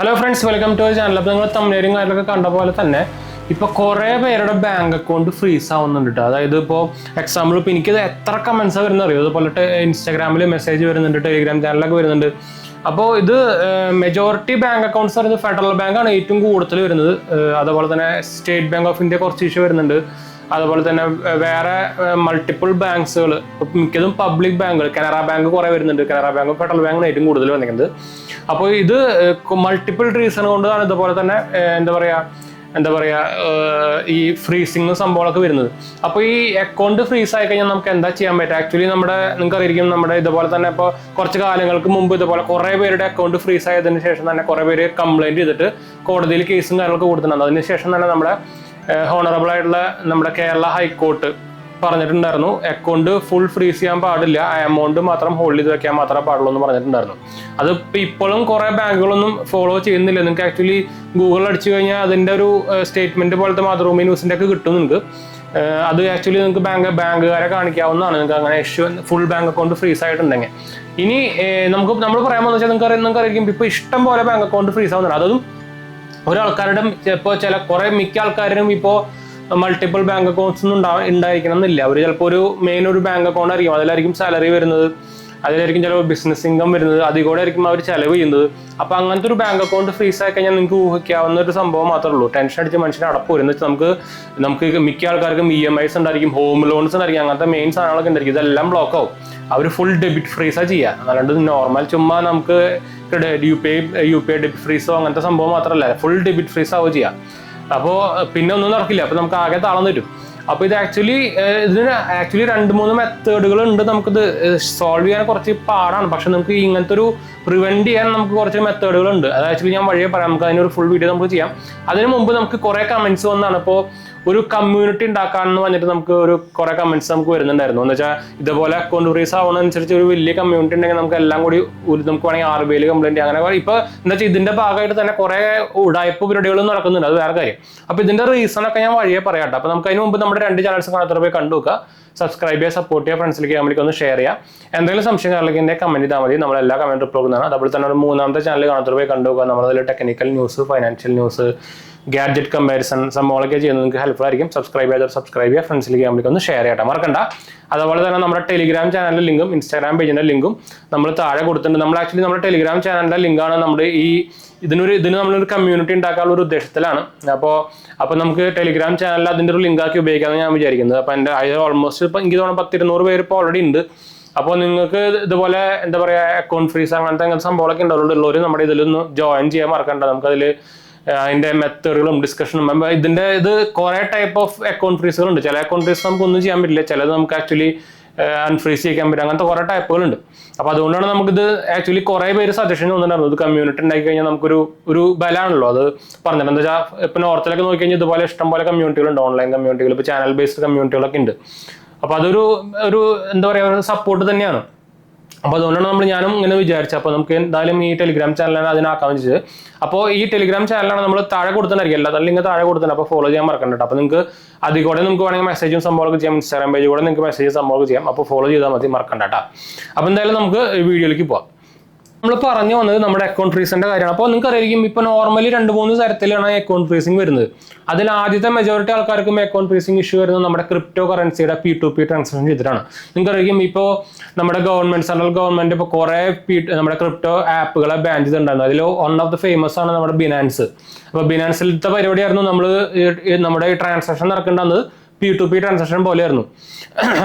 Hello friends, welcome to channel. അപ്പോൾ നിങ്ങൾ തമിഴരും കാര്യങ്ങളൊക്കെ കണ്ട പോലെ തന്നെ ഇപ്പോൾ കുറേ പേരുടെ ബാങ്ക് അക്കൗണ്ട് ഫ്രീസ് ആവുന്നുണ്ട് കേട്ടോ. അതായത് ഇപ്പോൾ എക്സാമ്പിൾ ഇപ്പോൾ എനിക്കിത് എത്ര കമൻസാണ് വരുന്നത് അറിയോ. അതുപോലെ ഇൻസ്റ്റാഗ്രാമിൽ മെസ്സേജ് വരുന്നുണ്ട്, ടെലിഗ്രാം ചാനലൊക്കെ വരുന്നുണ്ട്. അപ്പോൾ ഇത് മെജോറിറ്റി ബാങ്ക് അക്കൗണ്ട്സ് പറയുന്നത് ഫെഡറൽ ബാങ്കാണ് ഏറ്റവും കൂടുതൽ വരുന്നത്. അതുപോലെ തന്നെ സ്റ്റേറ്റ് ബാങ്ക് ഓഫ് ഇന്ത്യ കുറച്ച് ഇഷ്യൂ വരുന്നുണ്ട്. അതുപോലെ തന്നെ വേറെ മൾട്ടിപ്പിൾ ബാങ്ക്സുകൾ, മിക്കതും പബ്ലിക് ബാങ്കുകൾ, കനറ ബാങ്ക് കുറേ വരുന്നുണ്ട്. കനറ ബാങ്ക് ഫെഡറൽ ബാങ്കാണ് ഏറ്റവും കൂടുതൽ വന്നിരിക്കുന്നത്. അപ്പോൾ ഇത് മൾട്ടിപ്പിൾ റീസൺ കൊണ്ടാണ് ഇതുപോലെ തന്നെ എന്താ പറയുക ഈ ഫ്രീസിങ് സംഭവങ്ങളൊക്കെ വരുന്നത്. അപ്പോൾ ഈ അക്കൗണ്ട് ഫ്രീസ് ആയി കഴിഞ്ഞാൽ നമുക്ക് എന്താ ചെയ്യാൻ പറ്റുക? ആക്ച്വലി നിങ്ങൾക്ക് അറിയാം, നമ്മുടെ ഇതുപോലെ തന്നെ ഇപ്പോൾ കുറച്ച് കാലങ്ങൾക്ക് മുമ്പ് ഇതുപോലെ കുറേ പേരുടെ അക്കൗണ്ട് ഫ്രീസ് ആയതിനു ശേഷം തന്നെ കുറേ പേര് കംപ്ലൈൻറ്റ് ചെയ്തിട്ട് കോടതിയിൽ കേസും കാര്യങ്ങളൊക്കെ കൊടുത്തിട്ടുണ്ട്. അതിനുശേഷം തന്നെ നമ്മുടെ ഹോണറബിൾ ആയിട്ടുള്ള നമ്മുടെ കേരള ഹൈക്കോർട്ട് പറഞ്ഞിട്ടുണ്ടായിരുന്നു, അക്കൗണ്ട് ഫുൾ ഫ്രീസ് ചെയ്യാൻ പാടില്ല, ആ എമൗണ്ട് മാത്രം ഹോൾഡ് ചെയ്ത് വെക്കാൻ മാത്രമേ പാടുള്ളൂ എന്ന് പറഞ്ഞിട്ടുണ്ടായിരുന്നു. അത് ഇപ്പോഴും കുറേ ബാങ്കുകളൊന്നും ഫോളോ ചെയ്യുന്നില്ല. നിങ്ങൾക്ക് ആക്ച്വലി ഗൂഗിളിൽ അടിച്ചു കഴിഞ്ഞാൽ അതിൻ്റെ ഒരു സ്റ്റേറ്റ്മെന്റ് പോലത്തെ മാതൃഭൂമി ന്യൂസിൻ്റെ ഒക്കെ കിട്ടും നിങ്ങൾക്ക്. അത് ആക്ച്വലി നിങ്ങൾക്ക് ബാങ്കുകാരെ കാണിക്കാവുന്നതാണ്, നിങ്ങൾക്ക് അങ്ങനെ issue full bank account freeze ആയിട്ടുണ്ടെങ്കിൽ. ഇനി നമ്മൾ പറയാൻ പോകുന്ന വെച്ചാൽ നിങ്ങൾക്ക് അറിയാം, ഇപ്പോൾ ഇഷ്ടം പോലെ ബാങ്ക് അക്കൗണ്ട് ഫ്രീസ് ആവുന്നുണ്ട്. അതും ഒരാൾക്കാരുടെ ഇപ്പോൾ മിക്ക ആൾക്കാരും ഇപ്പോൾ മൾട്ടിപ്പിൾ ബാങ്ക് അക്കൗണ്ട്സ് ഒന്നും ഉണ്ടായിരിക്കണം എന്നില്ല. അവർ ചിലപ്പോൾ ഒരു ബാങ്ക് അക്കൗണ്ട് ആയിരിക്കും, അതിലായിരിക്കും സാലറി വരുന്നത്, അതിലായിരിക്കും ചിലപ്പോൾ ബിസിനസ് ഇൻകം വരുന്നത്, അതിൽ കൂടെ ആയിരിക്കും അവർ ചെലവ് ചെയ്യുന്നത്. അപ്പോൾ അങ്ങനത്തെ ഒരു ബാങ്ക് അക്കൗണ്ട് ഫ്രീസ് ആയി കഴിഞ്ഞാൽ നിങ്ങൾക്ക് ഊഹിക്കാവുന്ന ഒരു സംഭവം മാത്രമേ ഉള്ളൂ. ടെൻഷൻ അടിച്ച് മനുഷ്യനെ അടപ്പ് വരും. എന്ന് വെച്ചാൽ നമുക്ക് മിക്ക ആൾക്കാർക്കും EMIs ഉണ്ടായിരിക്കും, ഹോം ലോൺസ് ഉണ്ടായിരിക്കും, അങ്ങനത്തെ മെയിൻ സാധനങ്ങളൊക്കെ ഉണ്ടായിരിക്കും. ഇതെല്ലാം ബ്ലോക്ക് ആവും. അവർ ഫുൾ ഡെബിറ്റ് ഫ്രീസാണ് ചെയ്യുക. അല്ലാണ്ട് നോർമൽ ചുമ്മാ നമുക്ക് യു പി ഐ ഡെബിറ്റ് ഫ്രീസോ അങ്ങനത്തെ സംഭവം മാത്രമല്ല, ഫുൾ ഡെബിറ്റ് ഫ്രീസ് ആവുക ചെയ്യുക. അപ്പോൾ പിന്നെ ഒന്നും നടക്കില്ല. അപ്പോൾ നമുക്ക് ആകെ താളം തരും. അപ്പോൾ ഇതിന് 2-3 മെത്തേഡുകൾ ഉണ്ട്. നമുക്കിത് സോൾവ് ചെയ്യാൻ കുറച്ച് പാടാണ്, പക്ഷെ നമുക്ക് ഇങ്ങനത്തെ ഒരു പ്രിവെന്റ് ചെയ്യാൻ നമുക്ക് കുറച്ച് മെത്തേഡുകൾ ഉണ്ട്. അത് ആക്ച്വലി ഞാൻ വഴിയെ പറയാം, നമുക്ക് അതിനൊരു ഫുൾ വീഡിയോ നമുക്ക് ചെയ്യാം. അതിന് മുമ്പ് നമുക്ക് കുറേ കമന്റ്സ് വന്നാണ്. ഇപ്പോൾ ഒരു കമ്മ്യൂണിറ്റി ഉണ്ടാക്കാമെന്ന് പറഞ്ഞിട്ട് നമുക്ക് കുറേ കമന്റ്സ് നമുക്ക് വരുന്നുണ്ടായിരുന്നു. എന്ന് വെച്ചാൽ ഇതുപോലെ അക്കൗണ്ട് ഫ്രീസ് ആവുന്നതനുസരിച്ച് ഒരു വലിയ കമ്മ്യൂണിറ്റി ഉണ്ടെങ്കിൽ നമുക്ക് എല്ലാം കൂടി നമുക്ക് വേണമെങ്കിൽ RBI കംപ്ലൈന്റ് അങ്ങനെ ഇപ്പോൾ എന്താ വെച്ചാൽ ഇതിന്റെ ഭാഗമായിട്ട് തന്നെ കുറേ ഉടായ്പ പരിപാടികളും നടക്കുന്നുണ്ട്. അത് വേറെ കാര്യം. അപ്പോൾ ഇതിന്റെ റീസൺ ഒക്കെ ഞാൻ വഴിയെ പറയാം. അപ്പോൾ നമുക്ക് അതിന് മുമ്പ് നമ്മുടെ 2 ചാനൽസ് കാണാത്തവർ പോയി കണ്ടു നോക്കുക, സബ്സ്ക്രൈബ് ചെയ്യുക, സപ്പോർട്ട് ചെയ്യുക, ഫ്രണ്ട്സിലേക്ക് ഫാമിലിക്ക് ഒന്ന് ഷെയർ ചെയ്യുക. എന്തെങ്കിലും സംശയം കാര്യങ്ങളൊക്കെ കമന്റ് ചെയ്താൽ മതി, നമ്മളെല്ലാ കമന്റ് റിപ്ലൈ കൊടുക്കുന്നതാണ്. അതുപോലെ തന്നെ ഒരു 3ാമത്തെ ചാനൽ കാണാത്തവർ പോയി കണ്ടു നോക്കുക. നമ്മളതിൽ technical news, financial news, gadget comparison സംഭവങ്ങളൊക്കെ ചെയ്യുന്നത് നിങ്ങൾക്ക് ഹെൽപ്ഫുൾ ആയിരിക്കും. സബ്സ്ക്രൈബ് ചെയ്യുക, ഫ്രണ്ട്സിലേക്ക് ഫാമിലിക്ക് ഒന്ന് ഷെയർ ചെയ്യട്ടെ, മറക്കണ്ട. അതുപോലെ തന്നെ നമ്മുടെ ടെലിഗ്രാം ചാനലിന്റെ ലിങ്കും ഇൻസ്റ്റാഗ്രാം പേജിന്റെ ലിങ്കും നമ്മൾ താഴെ കൊടുത്തിട്ടുണ്ട്. നമ്മുടെ ടെലിഗ്രാം ചാനലിന്റെ ലിങ്കാണ് നമ്മുടെ ഇതിന് നമ്മളൊരു കമ്മ്യൂണിറ്റി ഉണ്ടാക്കാനുള്ള ഒരു ഉദ്ദേശത്തിലാണ്. അപ്പോൾ നമുക്ക് ടെലിഗ്രാം ചാനലിൽ അതിൻ്റെ ഒരു ലിങ്കാക്കി ഉപയോഗിക്കാമെന്ന് ഞാൻ വിചാരിക്കുന്നത്. അപ്പോൾ എൻ്റെ ഓൾമോസ്റ്റ് ഇപ്പോൾ എനിക്ക് തോന്നുന്നു 10-200 പേര് ഇപ്പോൾ ഓൾറെഡി ഉണ്ട്. അപ്പോൾ നിങ്ങൾക്ക് ഇതുപോലെ എന്താ പറയുക അക്കൗണ്ട് ഫ്രീസ് അങ്ങനത്തെ സംഭവങ്ങളൊക്കെ ഉള്ളവർ നമ്മുടെ ഇതിലൊന്ന് ജോയിൻ ചെയ്യാൻ മറക്കണ്ട. നമുക്കതിൽ അതിൻ്റെ മെത്തേഡുകളും ഡിസ്കഷനും ഇത് കുറേ ടൈപ്പ് ഓഫ് അക്കൗണ്ട് ഫ്രീസുകളുണ്ട്. ചില അക്കൗണ്ട് ഫ്രീസ് നമുക്ക് ഒന്നും ചെയ്യാൻ പറ്റില്ല, ചിലത് നമുക്ക് ആക്ച്വലി അൺഫ്രീസ് ചെയ്യാൻ പറ്റും. അങ്ങനത്തെ കുറേ ടൈപ്പുകളുണ്ട്. അപ്പോൾ അതുകൊണ്ടാണ് നമുക്കിത് ആക്ച്വലി കുറേ പേര് സജഷൻ വന്നിട്ടുണ്ടായിരുന്നു. ഇത് കമ്മ്യൂണിറ്റി ഉണ്ടാക്കി കഴിഞ്ഞാൽ നമുക്കൊരു ബലമാണല്ലോ. അത് പറഞ്ഞിട്ട് എന്താ വെച്ചാൽ ഇപ്പോൾ നോർത്തിലൊക്കെ നോക്കി കഴിഞ്ഞാൽ ഇതുപോലെ ഇഷ്ടംപോലെ കമ്മ്യൂണിറ്റികളുണ്ട്, ഓൺലൈൻ കമ്മ്യൂണിറ്റികൾ, ഇപ്പോൾ ചാനൽ ബേസ്ഡ് കമ്മ്യൂണിറ്റികളൊക്കെ ഉണ്ട്. അപ്പോൾ അതൊരു എന്താ പറയുക ഒരു സപ്പോർട്ട് തന്നെയാണ്. അപ്പോൾ അതുകൊണ്ടാണ് ഞാനും ഇങ്ങനെ വിചാരിച്ചത്. അപ്പോൾ നമുക്ക് എന്തായാലും ഈ ടെലിഗ്രാം ചാനലാണ് അതിനാക്കാമെന്ന് വെച്ചത്. അപ്പോൾ ഈ ടെലിഗ്രാം ചാനലാണ് നമ്മൾ താഴെ കൊടുത്തിട്ടുണ്ടായിരിക്കും, എല്ലാ ലിങ്ക് താഴെ കൊടുത്തിട്ടുണ്ട്. അപ്പോൾ ഫോളോ ചെയ്യാൻ മറക്കണ്ട. അപ്പോൾ നിങ്ങൾക്ക് അതിൽ കൂടെ നമുക്ക് വേണമെങ്കിൽ മെസ്സേജും സംഭവമൊക്കെ ചെയ്യാം, ഇൻസ്റ്റാഗ്രാം പേജ് കൂടെ നിങ്ങൾക്ക് മെസ്സേജ് സംഭവമൊക്കെ ചെയ്യാം. അപ്പോൾ ഫോളോ ചെയ്താൽ മതി, മറക്കണ്ട കേട്ടോ. അപ്പോൾ എന്തായാലും നമുക്ക് വീഡിയോയിലേക്ക് പോവാം. നമ്മൾ പറഞ്ഞു വന്നത് നമ്മുടെ അക്കൗണ്ട് ഫ്രീസിന്റെ കാര്യമാണ്. അപ്പോൾ നിങ്ങൾക്ക് അറിയാം, ഇപ്പോൾ നോർമലി 2-3 തരത്തിലാണ് അക്കൗണ്ട് ഫ്രീസിങ് വരുന്നത്. അതിൽ ആദ്യത്തെ മെജോറിറ്റി ആൾക്കാർക്കും അക്കൗണ്ട് ഫ്രീസിങ് ഇഷ്യൂ വരുന്നത് നമ്മുടെ ക്രിപ്റ്റോ കറൻസിയുടെ P2P ട്രാൻസാക്ഷൻ ചെയ്തിട്ടാണ്. നിങ്ങൾക്ക് അറിയാം, ഇപ്പോൾ നമ്മുടെ സെൻട്രൽ ഗവൺമെന്റ് ഇപ്പോൾ കുറേ നമ്മുടെ ക്രിപ്റ്റോ ആപ്പുകളെ ബാൻ ചെയ്തിട്ടുണ്ടായിരുന്നു. അതിൽ വൺ ഓഫ് ദ ഫേമസ് ആണ് നമ്മുടെ ബിനാൻസ്. അപ്പോൾ ബിനാൻസിലത്തെ പരിപാടിയായിരുന്നു നമ്മുടെ ഈ ട്രാൻസാക്ഷൻ നടക്കേണ്ടത് P2P ട്രാൻസാക്ഷൻ പോലെയായിരുന്നു.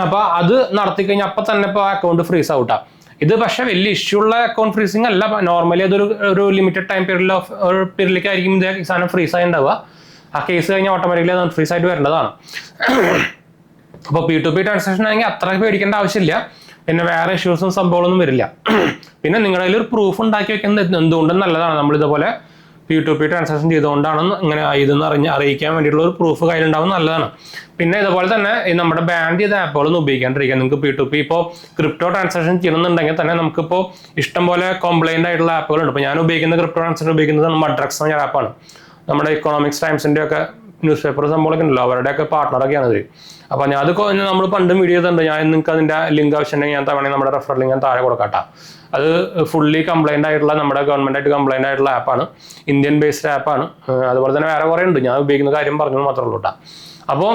അപ്പോൾ അത് നടത്തി കഴിഞ്ഞാൽ അപ്പം തന്നെ ഇപ്പോൾ അക്കൗണ്ട് ഫ്രീസ് ഔട്ടാ. ഇത് പക്ഷേ വലിയ ഇഷ്യൂ ഉള്ള അക്കൗണ്ട് ഫ്രീസിങ് അല്ല. നോർമലി അതൊരു ലിമിറ്റഡ് ടൈം പീരീഡിലേക്കായിരിക്കും ഈ സാധനം ഫ്രീസ് ആയി ഉണ്ടാവുക. ആ കേസ് കഴിഞ്ഞാൽ ഓട്ടോമാറ്റിക്കലി അത് ഫ്രീസ് ആയിട്ട് വരേണ്ടതാണ്. അപ്പോൾ P2P ട്രാൻസാക്ഷൻ ആണെങ്കിൽ അത്ര പേടിക്കേണ്ട ആവശ്യമില്ല. പിന്നെ വേറെ ഇഷ്യൂസും സംഭവങ്ങളൊന്നും വരില്ല. പിന്നെ നിങ്ങളുടെ കയ്യിൽ ഒരു പ്രൂഫ് ഉണ്ടാക്കി വെക്കുന്നത് എന്തുകൊണ്ടും നല്ലതാണ്. നമ്മളിതുപോലെ P2P ട്രാൻസാക്ഷൻ ചെയ്തുകൊണ്ടാണ് ഇങ്ങനെ ഇതെന്ന് അറിയിക്കാൻ വേണ്ടിയിട്ടുള്ള ഒരു പ്രൂഫ് കയ്യിലുണ്ടാവും, നല്ലതാണ്. പിന്നെ ഇതുപോലെ തന്നെ നമ്മുടെ ബാൻ ചെയ്ത ആപ്പുകളൊന്നും ഉപയോഗിക്കാണ്ടിരിക്കുക. നിങ്ങൾക്ക് P2P ഇപ്പോൾ ക്രിപ്റ്റോ ട്രാൻസാക്ഷൻ ചെയ്യണമെന്നുണ്ടെങ്കിൽ തന്നെ നമുക്കിപ്പോൾ ഇഷ്ടംപോലെ കംപ്ലൈൻ്റ് ആയിട്ടുള്ള ആപ്പുകളുണ്ട്. ഇപ്പോൾ ഞാൻ ഉപയോഗിക്കുന്ന ക്രിപ്റ്റോ ട്രാൻസാക്ഷൻ ഉപയോഗിക്കുന്നത് മഡ്രക്സ് എന്ന ആപ്പാണ്. നമ്മുടെ ഇക്കണോമിക്സ് ടൈംസിൻ്റെ ഒക്കെ ന്യൂസ് പേപ്പർ സംഭവങ്ങളൊക്കെ ഉണ്ടല്ലോ, അവരുടെയൊക്കെ പാർട്ണറൊക്കെയാണ് ഇത്. അപ്പോൾ അത് നമ്മൾ പണ്ടും വീഡിയോ ചെയ്തിട്ടുണ്ട്. ഞാൻ നിങ്ങൾക്ക് അതിൻ്റെ ലിങ്ക് ആവശ്യമുണ്ടെങ്കിൽ ഞാൻ തവണ നമ്മുടെ റെഫർ ലിങ്ക് ഞാൻ താഴെ കൊടുക്കാട്ടോ. അത് ഫുള്ളി കംപ്ലൈൻ്റ് ആയിട്ടുള്ള നമ്മുടെ ഗവൺമെൻറ് ആയിട്ട് കംപ്ലൈൻ്റ് ആയിട്ടുള്ള ആപ്പാണ്, ഇന്ത്യൻ ബേസ്ഡ് ആപ്പാണ്. അതുപോലെ തന്നെ വേറെ കുറേ ഉണ്ട്, ഞാൻ ഉപയോഗിക്കുന്ന കാര്യം പറഞ്ഞത് മാത്രമേ ഉള്ളൂ കേട്ടോ. അപ്പോൾ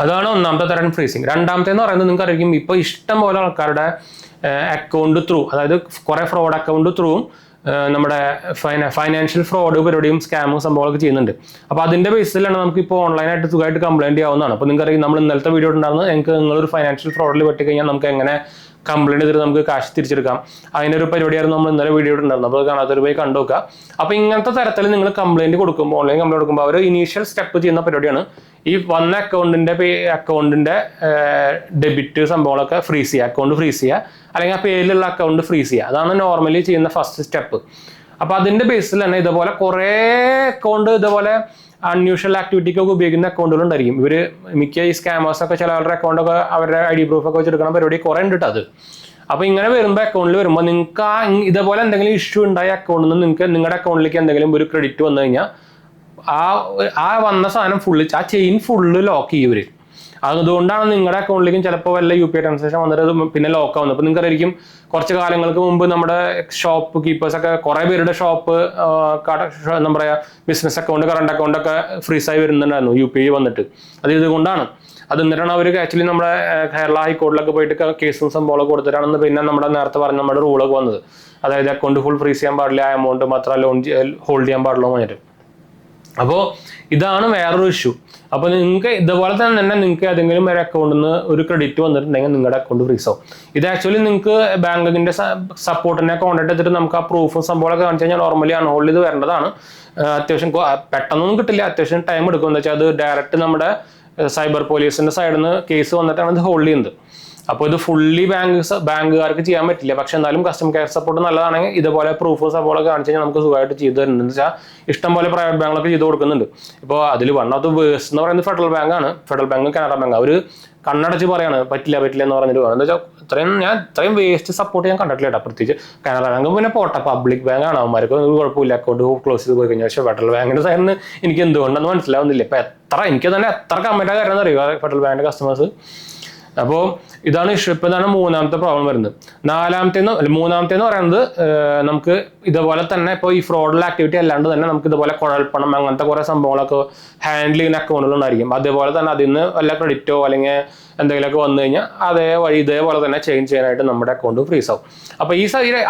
അതാണ് ഒന്നാമത്തെ തരം ഫ്രീസിങ്. രണ്ടാമത്തെ എന്ന് പറയുന്നത് നിങ്ങൾക്ക് അറിയിക്കും, ഇപ്പോൾ ഇഷ്ടം പോലെ ആൾക്കാരുടെ അക്കൗണ്ട് ത്രൂ, അതായത് കുറേ ഫ്രോഡ് അക്കൗണ്ട് ത്രൂവും നമ്മുടെ ഫൈനാൻഷ്യൽ ഫ്രോഡ് പരിപാടിയും സ്കാമും സംഭവങ്ങളൊക്കെ ചെയ്യുന്നുണ്ട്. അപ്പോൾ അതിൻ്റെ ബേസിലാണ് നമുക്ക് ഇപ്പോൾ ഓൺലൈനായിട്ട് സുഖമായിട്ട് കംപ്ലൈൻറ്റ് ചെയ്യാവുന്നതാണ്. അപ്പോൾ നിങ്ങൾക്കറിയാം, നമ്മൾ ഇന്നലത്തെ വീഡിയോ ഉണ്ടാകുന്നത് നിങ്ങൾക്ക് നിങ്ങളൊരു ഫൈനാൻഷ്യൽ ഫ്രോഡിൽ പെട്ടിക്കഴിഞ്ഞാൽ നമുക്ക് എങ്ങനെ കംപ്ലൈൻറ്റ് ചെയ്തിട്ട് നമുക്ക് കാശ് തിരിച്ചെടുക്കാം, അതിൻ്റെ ഒരു പരിപാടിയായിരുന്നു നമ്മൾ ഇന്നലെ വീഡിയോ ഉണ്ടായിരുന്നത്. അപ്പോൾ കാണാത്തൊരു പോയി കണ്ടു നോക്കുക. അപ്പോൾ ഇങ്ങനത്തെ തരത്തിൽ നിങ്ങൾ കംപ്ലൈൻറ്റ് കൊടുക്കുമ്പോൾ, ഓൺലൈൻ കംപ്ലൈൻറ്റ് കൊടുക്കുമ്പോൾ അവർ ഇനീഷ്യൽ സ്റ്റെപ്പ് ചെയ്യുന്ന പരിപാടിയാണ് ഈ വന്ന അക്കൗണ്ടിൻ്റെ ഡെബിറ്റ് സംഭവങ്ങളൊക്കെ ഫ്രീസ് ചെയ്യുക, അക്കൗണ്ട് ഫ്രീസ് ചെയ്യുക, അല്ലെങ്കിൽ ആ പേരിലുള്ള അക്കൗണ്ട് ഫ്രീസ് ചെയ്യുക. അതാണ് നോർമലി ചെയ്യുന്ന ഫസ്റ്റ് സ്റ്റെപ്പ്. അപ്പോൾ അതിൻ്റെ ബേസിൽ തന്നെ ഇതുപോലെ കുറേ അക്കൗണ്ട് ഇതുപോലെ അൺയൂഷ്വൽ ആക്ടിവിറ്റിക്കൊക്കെ ഉപയോഗിക്കുന്ന അക്കൗണ്ടുകളുണ്ടായിരിക്കും. ഇവർ മിക്ക ഈ സ്കാമേഴ്സൊക്കെ ചിലവരുടെ അക്കൗണ്ടൊക്കെ അവരുടെ ID പ്രൂഫൊക്കെ വെച്ചെടുക്കുന്ന പരിപാടി കുറേ ഉണ്ട് അത്. അപ്പോൾ ഇങ്ങനെ വരുമ്പോൾ അക്കൗണ്ടിൽ വരുമ്പോൾ നിങ്ങൾക്ക് ഇതുപോലെ എന്തെങ്കിലും ഇഷ്യൂ ഉണ്ടായ അക്കൗണ്ടിൽ നിന്ന് നിങ്ങൾക്ക് നിങ്ങളുടെ അക്കൗണ്ടിലേക്ക് എന്തെങ്കിലും ഒരു ക്രെഡിറ്റ് വന്നു കഴിഞ്ഞാൽ ആ വന്ന സാധനം ഫുള്ള്, ആ ചെയിൻ ഫുള്ള് ലോക്ക് ചെയ്യും ഇവർ. അതുകൊണ്ടാണ് നിങ്ങളുടെ അക്കൗണ്ടിലേക്കും ചിലപ്പോൾ വല്ല UPI ട്രാൻസാക്ഷൻ വന്നിട്ട് പിന്നെ ലോക്ക് ആവുന്നത്. അപ്പോൾ നിങ്ങൾക്കറിയാം, കുറച്ച് കാലങ്ങൾക്ക് മുമ്പ് നമ്മുടെ ഷോപ്പ് കീപ്പേഴ്സൊക്കെ കുറേ പേരുടെ ഷോപ്പ് എന്താ പറയുക ബിസിനസ് അക്കൗണ്ട്, കറണ്ട് അക്കൗണ്ടൊക്കെ ഫ്രീസായി വരുന്നുണ്ടായിരുന്നു UPI വന്നിട്ട്. അത് ഇതുകൊണ്ടാണ്. അത് എന്നിട്ടാണ് അവർ ആക്ച്വലി നമ്മുടെ കേരള ഹൈക്കോടതിയിലൊക്കെ പോയിട്ട് കേസും സംഭവമൊക്കെ കൊടുത്തിട്ടാണെന്ന് പിന്നെ നമ്മുടെ നേരത്തെ പറഞ്ഞ നമ്മുടെ റൂളൊക്കെ വന്നത്. അതായത് അക്കൗണ്ട് ഫുൾ ഫ്രീസ് ചെയ്യാൻ പാടില്ല, ആ എമൗണ്ട് മാത്രം ഹോൾഡ് ചെയ്യാൻ പാടുള്ളൂ എന്ന് പറഞ്ഞിട്ട്. അപ്പോൾ ഇതാണ് വേറൊരു ഇഷ്യൂ. അപ്പോൾ നിങ്ങൾക്ക് ഇതുപോലെ തന്നെ നിങ്ങൾക്ക് ഏതെങ്കിലും ഒരു അക്കൗണ്ടിൽ നിന്ന് ഒരു ക്രെഡിറ്റ് വന്നിട്ടുണ്ടെങ്കിൽ നിങ്ങളുടെ അക്കൗണ്ട് ഫ്രീസ് ആവും. ഇത് ആക്ച്വലി നിങ്ങൾക്ക് ബാങ്കിൻ്റെ സപ്പോർട്ടിനെ കോൺടാക്ട് ചെയ്തിട്ട് നമുക്ക് ആ പ്രൂഫും സംഭവമൊക്കെ കാണിച്ചു കഴിഞ്ഞാൽ നോർമലി അൺഹോൾഡ് ചെയ്ത് വരേണ്ടതാണ്. അത്യാവശ്യം പെട്ടെന്നൊന്നും കിട്ടില്ല, അത്യാവശ്യം ടൈം എടുക്കും. എന്ന് വെച്ചാൽ അത് ഡയറക്റ്റ് നമ്മുടെ സൈബർ പോലീസിൻ്റെ സൈഡിൽ നിന്ന് കേസ് വന്നിട്ടാണ് ഇത് ഹോൾഡ് ചെയ്യുന്നത്. അപ്പോൾ ഇത് ഫുള്ളി ബാങ്കുകാർക്ക് ചെയ്യാൻ പറ്റില്ല. പക്ഷെ എന്നാലും കസ്റ്റമർ കെയർ സപ്പോർട്ട് നല്ലതാണെങ്കിൽ ഇതുപോലെ പ്രൂഫും സപ്പോർട്ടൊക്കെ കാണിച്ചു കഴിഞ്ഞാൽ നമുക്ക് സുഖമായിട്ട് ചെയ്ത് തരുന്നുണ്ട്. എന്ന് വെച്ചാൽ ഇഷ്ടംപോലെ പ്രൈവറ്റ് ബാങ്കുകളൊക്കെ ചെയ്ത് കൊടുക്കുന്നുണ്ട്. ഇപ്പോൾ അതിൽ വൺ ഓഫ് ദ വേഴ്സ്റ്റ് എന്ന് പറയുന്നത് ഫെഡറൽ ബാങ്കാണ്. Federal bank, Canara bank. അവർ കണ്ണടച്ച് പറയാണ് പറ്റില്ല എന്ന് പറഞ്ഞിട്ട് എന്താ വെച്ചാൽ ഇത്രയും വേസ്റ്റ് സപ്പോർട്ട് ഞാൻ കണ്ടിട്ടില്ല കേട്ടോ. പ്രത്യേകിച്ച് കാനറ ബാങ്ക് പിന്നെ പോട്ടെ, പബ്ലിക് ബാങ്കാണ്, അവന്മാർക്ക് ഒരു കുഴപ്പമില്ല, അക്കൗണ്ട് ക്ലോസ് ചെയ്ത് പോയി കഴിഞ്ഞാൽ. പക്ഷേ ഫെഡറൽ ബാങ്കിൻ്റെ സൈഡിൽ എനിക്ക് എന്തുകൊണ്ടെന്ന് മനസ്സിലാവുന്നില്ല. ഇപ്പം എനിക്ക് തന്നെ എത്ര കമൻറ്റാ കാരണം അറിയുക ഫെഡറൽ ബാങ്കിൻ്റെ കസ്റ്റമേഴ്സ്. അപ്പോൾ ഇതാണ് ഇഷ്യൂ. ഇപ്പോൾ ഇതാണ് മൂന്നാമത്തെ പ്രോബ്ലം വരുന്നത്. മൂന്നാമത്തെ എന്ന് പറയുന്നത് നമുക്ക് ഇതുപോലെ തന്നെ ഇപ്പോൾ ഈ ഫ്രോഡൽ ആക്ടിവിറ്റി അല്ലാണ്ട് തന്നെ നമുക്ക് ഇതുപോലെ കുഴൽപ്പണം അങ്ങനത്തെ കുറേ സംഭവങ്ങളൊക്കെ ഹാൻഡിൽ ചെയ്യുന്ന അക്കൗണ്ടുകളുണ്ടായിരിക്കും. അതേപോലെ തന്നെ അതിൽ നിന്ന് വല്ല ക്രെഡിറ്റോ അല്ലെങ്കിൽ എന്തെങ്കിലുമൊക്കെ വന്നു കഴിഞ്ഞാൽ ഇതേപോലെ തന്നെ ചേഞ്ച് ചെയ്യാനായിട്ട് നമ്മുടെ അക്കൗണ്ട് ഫ്രീസ് ആവും. അപ്പോൾ ഈ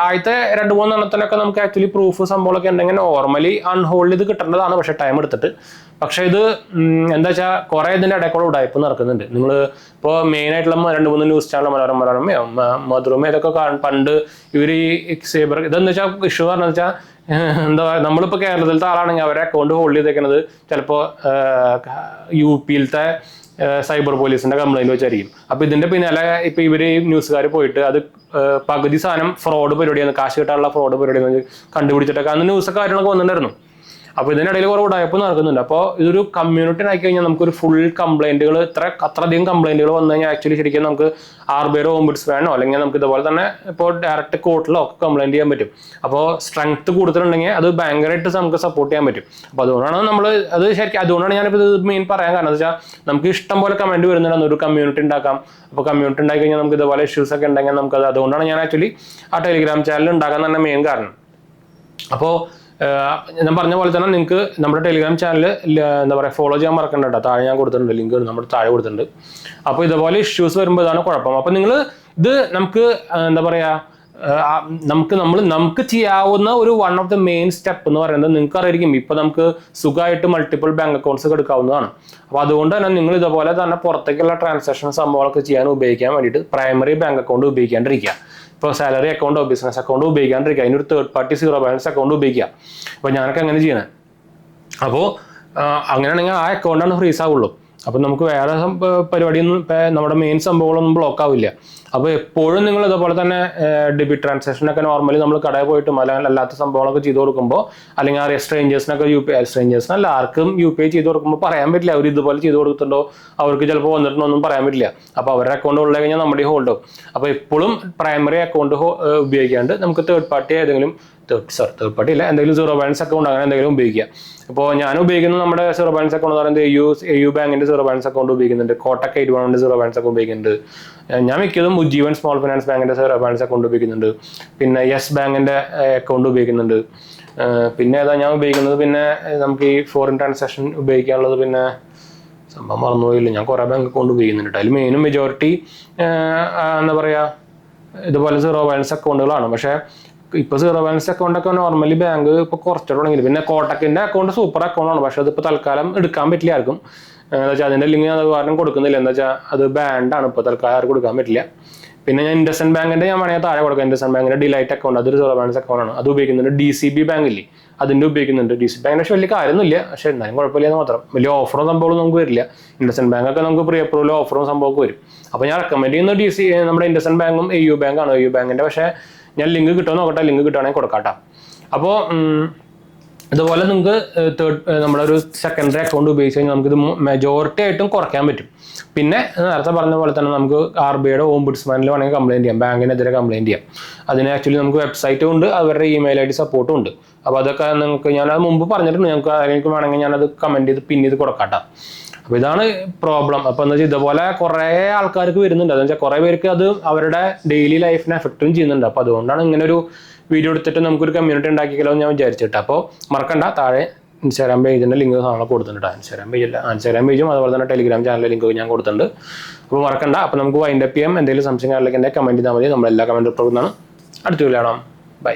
ആദ്യത്തെ 2-3 എണ്ണത്തിനൊക്കെ നമുക്ക് ആക്ച്വലി പ്രൂഫ് സംഭവങ്ങളൊക്കെ ഉണ്ടെങ്കിൽ നോർമലി അൺഹോൾഡ് ചെയ്ത് കിട്ടേണ്ടതാണ്, പക്ഷേ ടൈം എടുത്തിട്ട്. പക്ഷേ ഇത് എന്താ വെച്ചാൽ കുറേ ഇതിൻ്റെ ഇടയ്ക്കൂടെ ഉടായ്പ നടക്കുന്നുണ്ട്. നിങ്ങൾ ഇപ്പോൾ മെയിനായിട്ടുള്ള 2-3 ന്യൂസ് ചാനൽ മനോരമയോ മാതൃഭൂമി ഇതൊക്കെ പണ്ട് ഇവർ ഈ സൈബർ ഇതെന്ന് വെച്ചാൽ ഇഷ്യൂ പറഞ്ഞതെന്ന് വെച്ചാൽ എന്താ പറയുക, നമ്മളിപ്പോൾ കേരളത്തിലത്തെ ആളാണെങ്കിൽ അവരെ അക്കൗണ്ട് ഹോൾഡ് ചെയ്തേക്കുന്നത് ചിലപ്പോൾ UPയിലത്തെ സൈബർ പോലീസിന്റെ കംപ്ലൈന്റ് വെച്ചായിരിക്കും. അപ്പോൾ ഇതിന്റെ പിന്നാലെ ഇപ്പോൾ ഇവർ ന്യൂസുകാർ പോയിട്ട് അത് പകുതി സാധനം ഫ്രോഡ് പരിപാടിയാണ്, കാശ് കിട്ടാനുള്ള ഫ്രോഡ് പരിപാടിയാണ് കണ്ടുപിടിച്ചിട്ടൊക്കെ അന്ന് ന്യൂസൊക്കെ കാര്യങ്ങളൊക്കെ വന്നിട്ടുണ്ടായിരുന്നു. അപ്പോൾ ഇതിനിടയിൽ കുറേ ഉടായ്പ നടക്കുന്നുണ്ട്. അപ്പോൾ ഇതൊരു കമ്മ്യൂണിറ്റി ആക്കി കഴിഞ്ഞാൽ നമുക്കൊരു ഫുൾ കംപ്ലൈന്റുകൾ അത്രയധികം കംപ്ലൈന്റുകൾ വന്നു കഴിഞ്ഞാൽ ആക്ച്വലി ശരിക്കും നമുക്ക് RBIയോ ഓംബുഡ്സ്മാനോ അല്ലെങ്കിൽ നമുക്ക് ഇതുപോലെ തന്നെ ഇപ്പോൾ ഡയറക്റ്റ് കോർട്ടിലോ ഒക്കെ കംപ്ലൈന്റ് ചെയ്യാൻ പറ്റും. അപ്പോൾ സ്ട്രെങ്ത് കൂടുതലുണ്ടെങ്കിൽ അത് ഭയങ്കരമായിട്ട് നമുക്ക് സപ്പോർട്ട് ചെയ്യാൻ പറ്റും. അപ്പോൾ അതുകൊണ്ടാണ് അതുകൊണ്ടാണ് ഞാനിപ്പോൾ ഇത് മെയിൻ പറയാൻ കാരണം എന്ന് വെച്ചാൽ നമുക്ക് ഇഷ്ടം പോലെ കമന്റ് വരുന്നുണ്ടെന്ന് ഒരു കമ്മ്യൂണിറ്റി ഉണ്ടാക്കാം. അപ്പോൾ കമ്മ്യൂണിറ്റി ഉണ്ടാക്കി കഴിഞ്ഞാൽ നമുക്ക് ഇതുപോലെ ഇഷ്യൂസ് ഒക്കെ ഉണ്ടെങ്കിൽ നമുക്കത് അതുകൊണ്ടാണ് ഞാൻ ആക്ച്വലി ആ ടെലിഗ്രാം ചാനൽ ഉണ്ടാക്കാൻ തന്നെ മെയിൻ കാരണം. അപ്പോൾ ഞാൻ പറഞ്ഞ പോലെ തന്നെ നിങ്ങൾക്ക് നമ്മുടെ ടെലിഗ്രാം ചാനൽ എന്താ പറയുക ഫോളോ ചെയ്യാൻ മറക്കണ്ട കേട്ടോ. താഴെ ഞാൻ കൊടുത്തിട്ടുണ്ട്, ലിങ്ക് നമ്മുടെ താഴെ കൊടുത്തിട്ടുണ്ട്. അപ്പോൾ ഇതുപോലെ ഇഷ്യൂസ് വരുമ്പോൾ ഇതാണ് കുഴപ്പം. അപ്പോൾ നിങ്ങൾ ഇത് നമുക്ക് എന്താ പറയുക നമുക്ക് ചെയ്യാവുന്ന ഒരു one of the main step എന്ന് പറയുന്നത് നിങ്ങൾക്ക് അറിയായിരിക്കും, ഇപ്പോൾ നമുക്ക് സുഖമായിട്ട് മൾട്ടിപ്പിൾ ബാങ്ക് അക്കൗണ്ട്സ് എടുക്കാവുന്നതാണ്. അപ്പോൾ അതുകൊണ്ട് തന്നെ നിങ്ങൾ ഇതുപോലെ തന്നെ പുറത്തേക്കുള്ള ട്രാൻസാക്ഷൻ സംഭവങ്ങളൊക്കെ ചെയ്യാൻ ഉപയോഗിക്കാൻ വേണ്ടിയിട്ട് പ്രൈമറി ബാങ്ക് അക്കൗണ്ട് ഉപയോഗിക്കാണ്ടിരിക്കുക. ഇപ്പോൾ സാലറി അക്കൗണ്ടോ ബിസിനസ് അക്കൗണ്ടോ ഉപയോഗിക്കാണ്ടിരിക്കുക, അതിനൊരു third party zero balance account ഉപയോഗിക്കുക. അപ്പോൾ ഞാനൊക്കെ അങ്ങനെ ചെയ്യണേ. അപ്പോൾ അങ്ങനെയാണെങ്കിൽ ആ അക്കൗണ്ടാണ് ഫ്രീസ് ആവുള്ളൂ. അപ്പോൾ നമുക്ക് വേറെ പരിപാടിയൊന്നും നമ്മുടെ മെയിൻ സംഭവങ്ങളൊന്നും ബ്ലോക്ക് ആവില്ല. അപ്പോൾ എപ്പോഴും നിങ്ങൾ ഇതുപോലെ തന്നെ ഡെബിറ്റ് ട്രാൻസാക്ഷനൊക്കെ നോർമലി നമ്മൾ കടയിൽ പോയിട്ട് അല്ലാത്ത സംഭവങ്ങളൊക്കെ ചെയ്ത് കൊടുക്കുമ്പോൾ അല്ലെങ്കിൽ ആ സ്ട്രേഞ്ചേഴ്സിനൊക്കെ സ്ട്രേഞ്ചേഴ്സിനല്ല ആർക്കും UPI ചെയ്ത് കൊടുക്കുമ്പോൾ പറയാൻ പറ്റില്ല അവർ ഇതുപോലെ ചെയ്ത് കൊടുത്തിട്ടുണ്ടോ, അവർക്ക് ചിലപ്പോൾ വന്നിട്ടുണ്ടോ ഒന്നും പറയാൻ പറ്റില്ല. അപ്പോൾ അവരുടെ അക്കൗണ്ട് ഉള്ള കഴിഞ്ഞാൽ നമ്മുടെ ഹോൾഡ് ആവും. അപ്പോൾ എപ്പോഴും പ്രൈമറി അക്കൗണ്ട് ഉപയോഗിക്കാണ്ട് നമുക്ക് തേർഡ് പാർട്ടി ഏതെങ്കിലും തേർഡ് പാർട്ടി ഇല്ല, എന്തെങ്കിലും സീറോ ബാലൻസ് അക്കൗണ്ട് അങ്ങനെ എന്തെങ്കിലും ഉപയോഗിക്കുക. ഇപ്പോൾ ഞാൻ ഉപയോഗിക്കുന്നത് നമ്മുടെ സീറോ ബാലൻസ് അക്കൗണ്ട് എന്ന് പറയുന്നത് AU ബാങ്കിന്റെ സീറോ ബാലൻസ് അക്കൗണ്ട് ഉപയോഗിക്കുന്നുണ്ട്, കോട്ടക് 81 സീറോ ബാലൻസ് അക്കൗണ്ട് ഉപയോഗിക്കുന്നുണ്ട്. ഞാൻ മിക്കതും ഉജ്ജീവൻ സ്മോൾ ഫിനാൻസ് ബാങ്കിന്റെ സീറോ ബാലൻസ് അക്കൗണ്ട് ഉപയോഗിക്കുന്നുണ്ട്, പിന്നെ യെസ് ബാങ്കിന്റെ അക്കൗണ്ട് ഉപയോഗിക്കുന്നുണ്ട്. പിന്നെ ഏതാ ഞാൻ ഉപയോഗിക്കുന്നത്, പിന്നെ നമുക്ക് ഈ ഫോറിൻ ട്രാൻസാക്ഷൻ ഉപയോഗിക്കാനുള്ളത്, പിന്നെ സംഭവം മറന്നുപോയില്ല, ഞാൻ കുറേ ബാങ്ക് അക്കൗണ്ട് ഉപയോഗിക്കുന്നുണ്ട്. അതിൽ മെയിനും മെജോറിറ്റി എന്താ പറയുക ഇതുപോലെ സീറോ ബാലൻസ് അക്കൗണ്ടുകളാണ്. പക്ഷേ ഇപ്പോൾ സീറോ ബാലൻസ് അക്കൗണ്ടൊക്കെ നോർമലി ബാങ്ക് ഇപ്പോൾ കുറച്ചു തുടങ്ങിയില്ല. പിന്നെ കോട്ടക്കിൻ്റെ അക്കൗണ്ട് സൂപ്പർ അക്കൗണ്ടാണ്, പക്ഷേ അതിപ്പോൾ തൽക്കാലം എടുക്കാൻ പറ്റില്ല ആർക്കും. എന്താ വെച്ചാൽ അതിൻ്റെ ലിങ്ക് അത് കാരണം കൊടുക്കുന്നില്ല, എന്താ വെച്ചാൽ അത് ബാൻഡാണ് ഇപ്പോൾ തൽക്കാലം ആർക്കും കൊടുക്കാൻ പറ്റില്ല. പിന്നെ ഞാൻ ഇൻഡസ്ഇൻഡ് ബാങ്കിൻ്റെ ഞാൻ വേണമെങ്കിൽ താഴെ കൊടുക്കാം. ഇൻഡസ്ഇൻഡ് ബാങ്കിൻ്റെ ഡിലൈറ്റ് അക്കൗണ്ട്, അതൊരു സീറോ ബാലൻസ് അക്കൗണ്ടാണ്, അത് ഉപയോഗിക്കുന്നുണ്ട്. DCB ബാങ്ക് ഇല്ലേ, അതിൻ്റെ ഉപയോഗിക്കുന്നുണ്ട്. DCB ബാങ്കിൻ്റെ പക്ഷേ വലിയ കാര്യമൊന്നുമില്ല, പക്ഷേ എന്നാലും കുഴപ്പമില്ലെന്ന് മാത്രം. വലിയ ഓഫറും സംഭവം നമുക്ക് വരില്ല. ഇൻഡസ്ഇൻഡ് ബാങ്കൊക്കെ നമുക്ക് പ്രീ അപ്രൂവൽ ഓഫറും സംഭവമൊക്കെ വരും. അപ്പോൾ ഞാൻ റെക്കമെൻഡ് ചെയ്യുന്നത് നമ്മുടെ ഇൻഡസ്ഇൻഡ് ബാങ്കും AU ബാങ്കാണ്. AU ബാങ്കിൻ്റെ പക്ഷേ ഞാൻ ലിങ്ക് കിട്ടുമെന്ന് നോക്കട്ടെ, ലിങ്ക് കിട്ടുകയാണെങ്കിൽ കൊടുക്കാട്ടോ. അപ്പോൾ ഇതുപോലെ നിങ്ങൾക്ക് നമ്മുടെ ഒരു സെക്കൻഡറി അക്കൗണ്ട് ഉപയോഗിച്ച് കഴിഞ്ഞാൽ നമുക്കിത് മെജോറിറ്റി ആയിട്ടും കുറയ്ക്കാൻ പറ്റും. പിന്നെ നേരത്തെ പറഞ്ഞ പോലെ തന്നെ നമുക്ക് RBIയുടെ ഓംബുഡ്സ്മാനിൽ വേണമെങ്കിൽ കംപ്ലയിൻറ്റ് ചെയ്യാം, ബാങ്കിനെതിരെ കംപ്ലയിൻറ്റ് ചെയ്യാം. അതിന് ആക്ച്വലി നമുക്ക് വെബ്സൈറ്റും ഉണ്ട്, അവരുടെ ഇമെയിൽ ID സപ്പോർട്ടും ഉണ്ട്. അപ്പോൾ അതൊക്കെ നിങ്ങൾക്ക് ഞാനത് മുമ്പ് പറഞ്ഞിട്ടുണ്ട്, എനിക്ക് വേണമെങ്കിൽ ഞാനത് കമൻറ്റ് ചെയ്ത് പിന്നീട് കൊടുക്കാട്ടോ. അപ്പോൾ ഇതാണ് പ്രോബ്ലം. അപ്പോൾ എന്താ വെച്ചാൽ ഇതുപോലെ കുറേ ആൾക്കാർക്ക് വരുന്നുണ്ട്, അതെന്ന് വെച്ചാൽ കുറേ പേർക്ക് അത് അവരുടെ ഡെയിലി ലൈഫിനെ എഫക്റ്റും ചെയ്യുന്നുണ്ട്. അപ്പോൾ അതുകൊണ്ടാണ് ഇങ്ങനെ ഒരു വീഡിയോ എടുത്തിട്ട് നമുക്കൊരു കമ്മ്യൂണിറ്റി ഉണ്ടാക്കിയാലോ എന്ന് ഞാൻ വിചാരിച്ചിട്ട്. അപ്പോൾ മറക്കണ്ട, താഴെ ഇൻസ്റ്റാഗ്രാം പേജിൻ്റെ ലിങ്ക് സാധനം കൊടുത്തിട്ടുണ്ട്. ഇൻസ്റ്റാഗ്രാം പേജും അതുപോലെ തന്നെ ടെലിഗ്രാം ചാനലിലെ ലിങ്ക് ഞാൻ കൊടുത്തിട്ടുണ്ട്. അപ്പോൾ മറക്കണ്ട. അപ്പോൾ നമുക്ക് വൈൻഡപ്പ് ചെയ്യാം. എന്തെങ്കിലും സംശയം കാര്യങ്ങളൊക്കെ കമൻറ്റ് ചെയ്താൽ മതി, നമ്മളെല്ലാ കമൻറ്റ് റിപ്ലൈ കൊടുക്കുന്നതാണ്. അടുത്ത വീഡിയോ കാണാം. ബൈ.